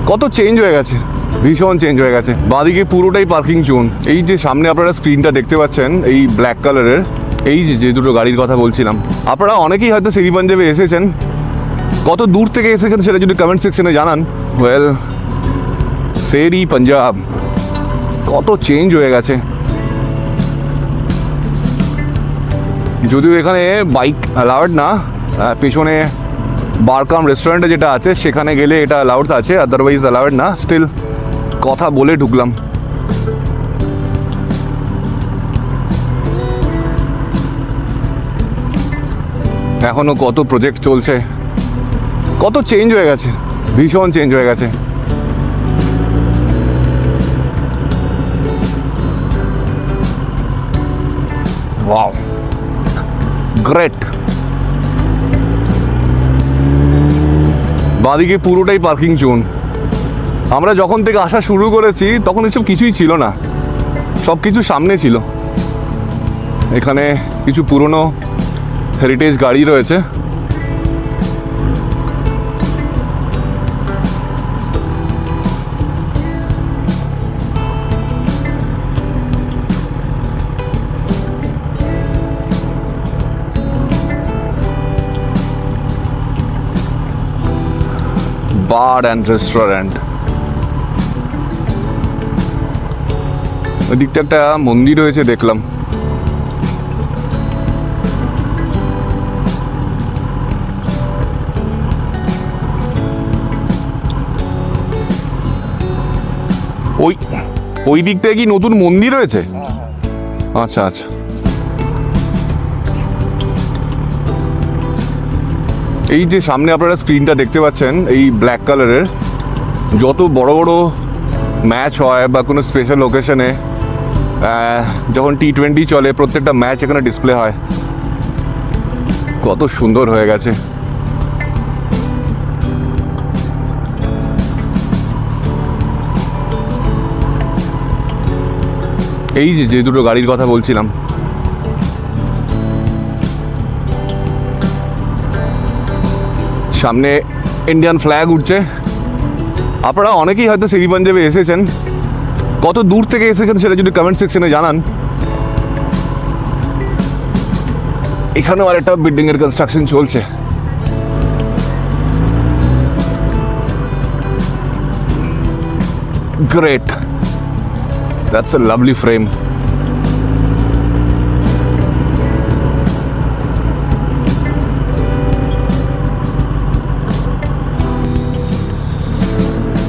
কত চেঞ্জ হয়ে গেছে, ভীষণ চেঞ্জ হয়ে গেছে। বাঁদিকে পুরোটাই পার্কিং জোন। এই যে সামনে আপনারা স্ক্রিনটা দেখতে পাচ্ছেন এই ব্ল্যাক কালারের, এই যে দুটো গাড়ির কথা বলছিলাম, আপনারা অনেকেই হয়তো শেরি পাঞ্জাবে এসেছেন। কত দূর থেকে এসেছেন সেটা যদি কমেন্ট সেকশনে জানান। ওয়েল, শেরি পাঞ্জাব কত চেঞ্জ হয়ে গেছে। যদিও এখানে বাইক অ্যালাউড না, পেছনে বারকাম রেস্টুরেন্টে যেটা আছে সেখানে গেলে এটা অ্যালাউড আছে, আদারওয়াইজ অ্যালাউড না। স্টিল কথা বলে ঢুকলাম। এখনো কত প্রজেক্ট চলছে, কত চেঞ্জ হয়ে গেছে, ভীষণ চেঞ্জ হয়ে গেছে। Wow, great. বাঁদিকে পুরোটাই পার্কিং জোন। আমরা যখন থেকে আসা শুরু করেছি তখন এসব কিছুই ছিল না, সব কিছু সামনে ছিল। এখানে কিছু পুরনো হেরিটেজ গাড়ি রয়েছে। বার অ্যান্ড রেস্টুরেন্ট। ওই দিকটা একটা মন্দির রয়েছে দেখলাম। ওই ওই দিকটায় কি নতুন মন্দির রয়েছে? আচ্ছা আচ্ছা। এই যে সামনে আপনারা স্ক্রিনটা দেখতে পাচ্ছেন এই ব্ল্যাক কালারের, যত বড় বড় ম্যাচ হয় বা কোনো স্পেশাল ওকেশনে যখন T20 চলে, প্রত্যেকটা ম্যাচ এখানে ডিসপ্লে হয়। কত সুন্দর হয়ে গেছে। এই যে দুটো গাড়ির কথা বলছিলাম, সামনে ইন্ডিয়ান ফ্ল্যাগ উঠছে। আপনারা অনেকেই হয়তো শেরি পাঞ্জাবে এসেছেন। কত দূর থেকে এসেছেন সেটা যদি কমেন্ট সেকশনে জানান। এখানেও আরেকটা বিল্ডিংয়ের কনস্ট্রাকশন চলছে। Great, that's a lovely frame.